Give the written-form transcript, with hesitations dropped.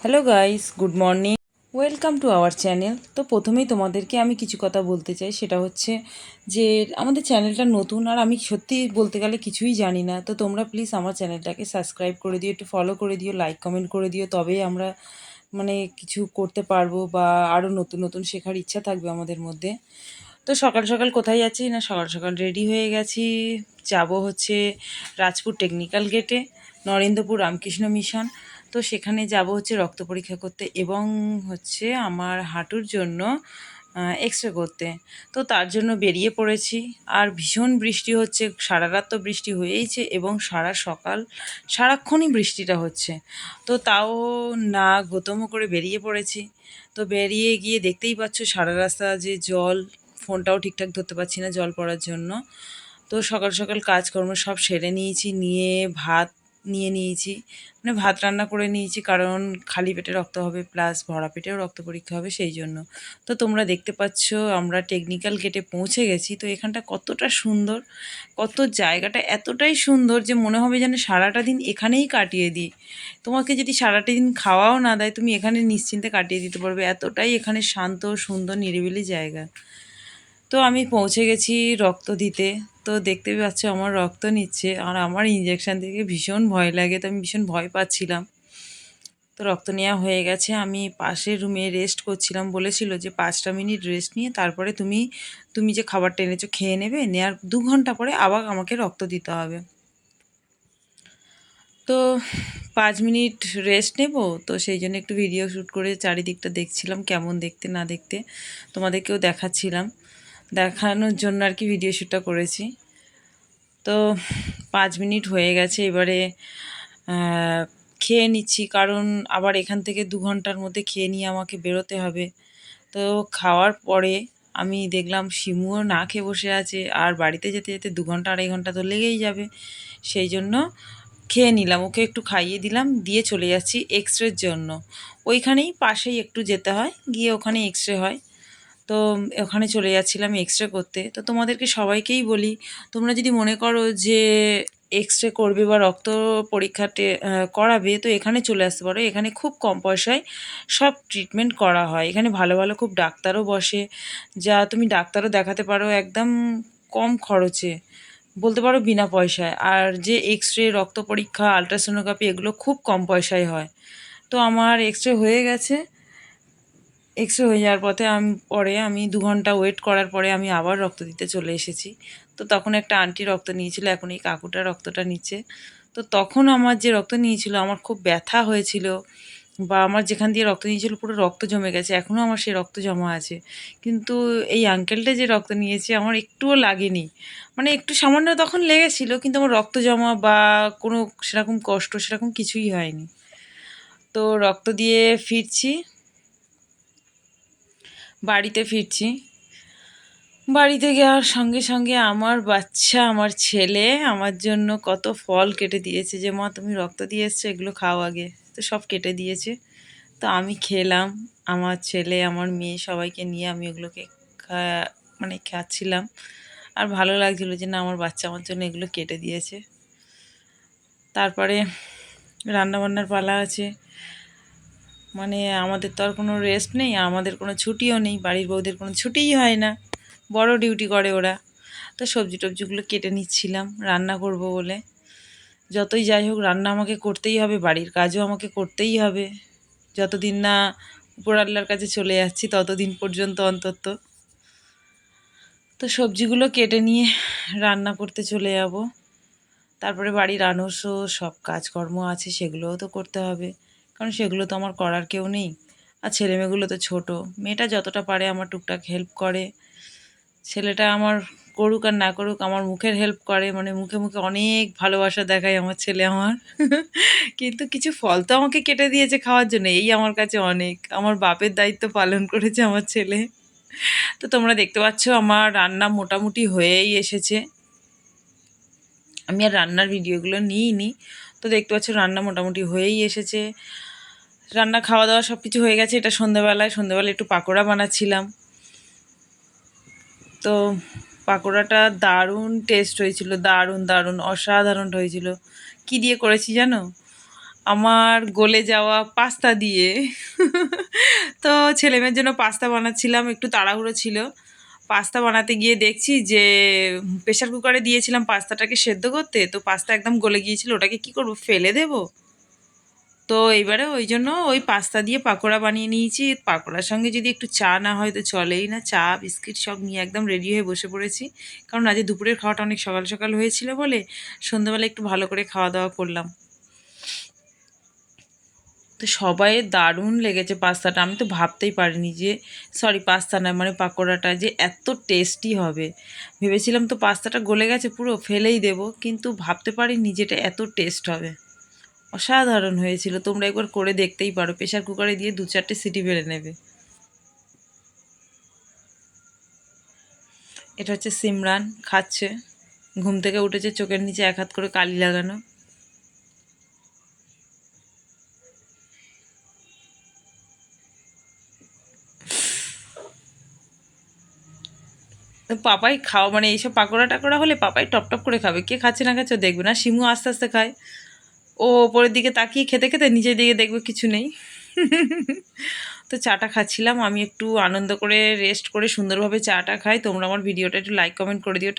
Hello guys, good morning, welcome to our channel. তো প্রথমেই তোমাদেরকে আমি কিছু কথা বলতে চাই, সেটা হচ্ছে যে আমাদের চ্যানেলটা নতুন আর আমি সত্যি বলতে গেলে কিছুই জানি না। তো তোমরা প্লিজ আমার চ্যানেলটাকে সাবস্ক্রাইব করে দিও, একটু ফলো করে দিও, লাইক কমেন্ট করে দিও, তবেই আমরা কিছু করতে পারবো বা আরও নতুন নতুন শেখার ইচ্ছা থাকবে আমাদের মধ্যে। তো সকাল সকাল কোথায় যাচ্ছি না, সকাল সকাল রেডি হয়ে গেছি, যাব হচ্ছে রাজপুর টেকনিক্যাল গেটে, নরেন্দ্রপুর রামকৃষ্ণ মিশন। তো সেখানে যাব হচ্ছে রক্ত পরীক্ষা করতে এবং হচ্ছে আমার হাঁটুর জন্য এক্স রে করতে। তো তার জন্য বেরিয়ে পড়েছি। আর ভীষণ বৃষ্টি হচ্ছে, সারা রাত তো বৃষ্টি হয়েইছে এবং সারা সকাল সারাক্ষণই বৃষ্টিটা হচ্ছে। তো তাও না গোতমো করে বেরিয়ে পড়েছি। তো বেরিয়ে গিয়ে দেখতেই পাচ্ছ সারা রাস্তা যে জল, ফোনটাও ঠিকঠাক ধরতে পারছি না জল পড়ার জন্য। তো সকাল সকাল কাজকর্ম সব সেরে নিয়েছি, নিয়ে ভাত নিয়ে নিয়েছি, ভাত রান্না করে নিয়েছি, কারণ খালি পেটে রক্ত হবে প্লাস ভরা পেটেও রক্ত পরীক্ষা হবে সেই জন্য। তো তোমরা দেখতে পাচ্ছ আমরা টেকনিক্যাল গেটে পৌঁছে গেছি। তো এখানটা কতটা সুন্দর, কত জায়গাটা এতটাই সুন্দর যে মনে হবে যেন সারাটা দিন এখানেই কাটিয়ে দিই। তোমাকে যদি সারাটা দিন খাওয়াও না দেয়, তুমি এখানে নিশ্চিন্তে কাটিয়ে দিতে পারবে, এতটাই এখানে শান্ত সুন্দর নিরিবিলি জায়গা। তো আমি পৌঁছে গেছি রক্ত দিতে। তো দেখতে পাচ্ছ আমার রক্ত নিচ্ছে, আর আমার ইঞ্জেকশান থেকে ভীষণ ভয় লাগে, তো আমি ভীষণ ভয় পাচ্ছিলাম। তো রক্ত নেওয়া হয়ে গেছে, আমি পাশের রুমে রেস্ট করছিলাম, বলেছিল যে 5টা মিনিট রেস্ট নিয়ে তারপরে তুমি তুমি যে খাবারটা এনেছো খেয়ে নেবে, নেওয়ার 2 ঘন্টা পরে আবার আমাকে রক্ত দিতে হবে। তো 5 মিনিট রেস্ট নেব, তো সেই জন্য একটু ভিডিও শ্যুট করে চারিদিকটা দেখছিলাম কেমন দেখতে না দেখতে, তোমাদেরকেও দেখাচ্ছিলাম, দেখানোর জন্য আর কি ভিডিও শ্যুটটা করেছি। তো 5 মিনিট হয়ে গেছে, এবারে খেয়ে নিচ্ছি, কারণ আবার এখান থেকে 2 ঘন্টার মধ্যে খেয়ে নিয়ে আমাকে বেরোতে হবে। তো খাওয়ার পরে আমি দেখলাম শিমুও না খেয়ে বসে আছে, আর বাড়িতে যেতে যেতে 2 ঘন্টা 2.5 ঘন্টা তো লেগেই যাবে। সেই জন্য খেয়ে নিলাম, ওকে একটু খাইয়ে দিলাম, দিয়ে চলে যাচ্ছি এক্স রের জন্য। ওইখানেই পাশেই একটু যেতে হয়, গিয়ে ওখানে এক্স রে হয়। তো ওখানে চলে যাচ্ছিলাম এক্স রে করতে। তো তোমাদেরকে সবাইকেই বলি, তোমরা যদি মনে করো যে এক্স রে করবে বা রক্ত পরীক্ষাতে করাবে, তো এখানে চলে আসতে পারো। এখানে খুব কম পয়সায় সব ট্রিটমেন্ট করা হয়, এখানে ভালো ভালো খুব ডাক্তারও বসে, যা তুমি ডাক্তারও দেখাতে পারো একদম কম খরচে, বলতে পারো বিনা পয়সায়। আর যে এক্স রে, রক্ত পরীক্ষা, আলট্রাসোনোগ্রাফি এগুলো খুব কম পয়সায় হয়। তো আমার এক্স রে হয়ে গেছে। এক্স রে হয়ে যাওয়ার পরে আমি 2 ঘন্টা ওয়েট করার পরে আমি আবার রক্ত দিতে চলে এসেছি। তো তখন একটা আন্টি রক্ত নিয়েছিল, এখন এই কাকুটা রক্তটা নিচ্ছে। তো তখন আমার যে রক্ত নিয়েছিল আমার খুব ব্যথা হয়েছিল, বা আমার যেখান দিয়ে রক্ত নিয়েছিল পুরো রক্ত জমে গেছে, এখনও আমার সেই রক্ত জমা আছে। কিন্তু এই আঙ্কেলটা যে রক্ত নিয়েছে আমার একটুও লাগেনি, একটু সামান্য তখন লেগেছিল, কিন্তু আমার রক্ত জমা বা কোনো সেরকম কষ্ট সেরকম কিছুই হয়নি। তো রক্ত দিয়ে ফিরছি, বাড়িতে ফিরছি। বাড়িতে যাওয়ার সঙ্গে সঙ্গে আমার বাচ্চা, আমার ছেলে আমার জন্য কত ফল কেটে দিয়েছে, যে মা তুমি রক্ত দিয়ে এসছো, এগুলো খাও আগে। তো সব কেটে দিয়েছে, তো আমি খেলাম, আমার ছেলে আমার মেয়ে সবাইকে নিয়ে আমি ওগুলোকে খা খাচ্ছিলাম। আর ভালো লাগছিলো যে না আমার বাচ্চা আমার জন্য এগুলো কেটে দিয়েছে। তারপরে রান্নাবান্নার পালা আছে, আমাদের তো আর কোনো রেস্ট নেই, আমাদের কোনো ছুটিও নেই, বাড়ির বউদের কোনো ছুটিই হয় না, বড় ডিউটি করে ওরা। তো সবজি টবজিগুলো কেটে নিচ্ছিলাম রান্না করব বলে। যতই যাই হোক রান্না আমাকে করতেই হবে, বাড়ির কাজও আমাকে করতেই হবে, যতদিন না উপরআল্লার কাছে চলে যাচ্ছি ততদিন পর্যন্ত অন্তত। তো সবজিগুলো কেটে নিয়ে রান্না করতে চলে যাব। তারপরে বাড়ির আনসও সব কাজকর্ম আছে, সেগুলোও তো করতে হবে, কারণ সেগুলো তো আমার করার কেউ নেই। আর ছেলেমেয়েগুলো তো ছোটো, মেয়েটা যতটা পারে আমার টুকটাক হেল্প করে, ছেলেটা আমার করুক আর না করুক আমার মুখের হেল্প করে, মুখে মুখে অনেক ভালোবাসা দেখায় আমার ছেলে আমার। কিন্তু কিছু ফল তো আমাকে কেটে দিয়েছে খাওয়ার জন্য, এই আমার কাছে অনেক, আমার বাপের দায়িত্ব পালন করেছে আমার ছেলে। তো তোমরা দেখতে পাচ্ছ আমার রান্না মোটামুটি হয়েই এসেছে, আমি আর রান্নার ভিডিওগুলো নিইনি। তো দেখতে পাচ্ছ রান্না মোটামুটি হয়েই এসেছে, রান্না খাওয়া দাওয়া সব কিছু হয়ে গেছে। এটা সন্ধ্যেবেলায় একটু পাকোড়া বানাচ্ছিলাম। তো পাকোড়াটা দারুণ টেস্ট হয়েছিল, দারুণ দারুণ অসাধারণ হয়েছিল। কি দিয়ে করেছি জানো? আমার গলে যাওয়া পাস্তা দিয়ে। তো ছেলেমেয়ের জন্য পাস্তা বানাচ্ছিলাম, একটু তাড়াহুড়ো ছিল। পাস্তা বানাতে গিয়ে দেখছি যে প্রেশার কুকারে দিয়েছিলাম পাস্তাটাকে সেদ্ধ করতে, তো পাস্তা একদম গলে গিয়েছিল, ওটাকে কি করব, ফেলে দেব? তো এইবারে ওই জন্য ওই পাস্তা দিয়ে পাকোড়া বানিয়ে নিয়েছি। পাকোড়ার সঙ্গে যদি একটু চা না হয় তো চলেই না, চা বিস্কিট সব নিয়ে একদম রেডি হয়ে বসে পড়েছি। কারণ আজ দুপুরের খাওয়াটা অনেক সকাল সকাল হয়েছিল বলে সন্ধ্যাবেলা একটু ভালো করে খাওয়া দাওয়া করলাম। তো সবাই দারুণ লেগেছে পাস্তাটা, আমি তো ভাবতেই পারিনি যে, সরি পাস্তা না মানে পাকোড়াটা যে এত টেস্টি হবে। ভেবেছিলাম তো পাস্তাটা গলে গেছে পুরো, ফেলেই দেব, কিন্তু ভাবতে পারিনি যে এটা এত টেস্ট হবে। অসাধারণ হয়েছিল, তোমরা একবার করে দেখতেই পারো, প্রেশার কুকারে দিয়ে 2-4টে সিটি বেড়ে নেবে। এটা হচ্ছে সিমরান, খাচ্ছে, ঘুম থেকে উঠেছে, চোখের নিচে এক হাত করে কালি লাগানো। তো পাপাই খাওয়া মানে এইসব পাকোড়া টাকোড়া হলে পাপাই টপ টপ করে খাবে, কে খাচ্ছে না খাচ্ছে দেখবে না। শিমু আস্তে আস্তে খায়, ও ওপরের দিকে তাকিয়ে খেতে খেতে নিচের দিকে দেখবে কিছু নেই। তো চাটা খাচ্ছিলাম, আমি একটু আনন্দ করে রেস্ট করে সুন্দরভাবে চাটা খাই। তোমরা আমার ভিডিওটা একটু লাইক কমেন্ট করে দিও।